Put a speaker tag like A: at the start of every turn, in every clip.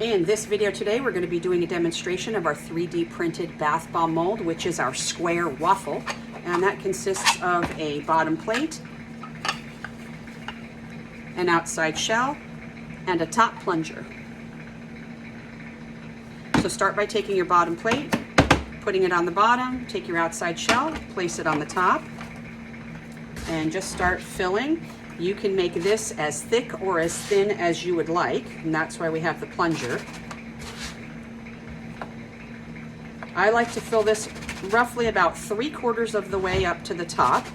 A: In this video today, we're going to be doing a demonstration of our 3D printed bath bomb mold, which is our square waffle. And that consists of a bottom plate, an outside shell, and a top plunger. So start by taking your bottom plate, putting it on the bottom, take your outside shell, place it on the top, and just start filling. You can make this as thick or as thin as you would like, and that's why we have the plunger. I like to fill this roughly about 3/4 of the way up to the top.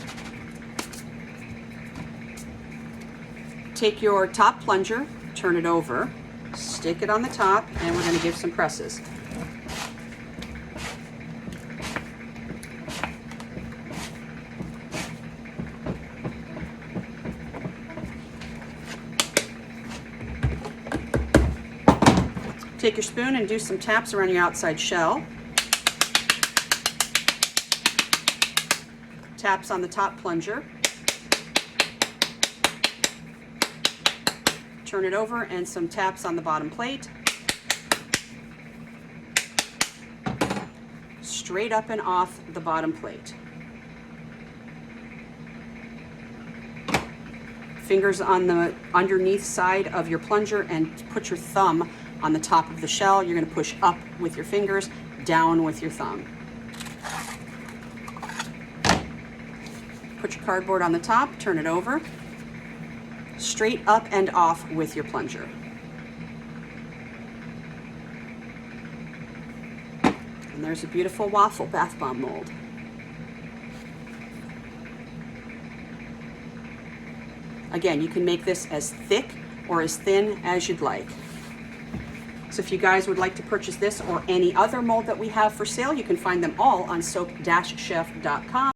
A: Take your top plunger, turn it over, stick it on the top, and we're going to give some presses. Take your spoon and do some taps around your outside shell. Taps on the top plunger. Turn it over and some taps on the bottom plate. Straight up and off the bottom plate. Fingers on the underneath side of your plunger and put your thumb on the top of the shell. You're going to push up with your fingers, down with your thumb. Put your cardboard on the top, turn it over, straight up and off with your plunger. And there's a beautiful waffle bath bomb mold. Again, you can make this as thick or as thin as you'd like. So if you guys would like to purchase this or any other mold that we have for sale, you can find them all on soap-chef.com.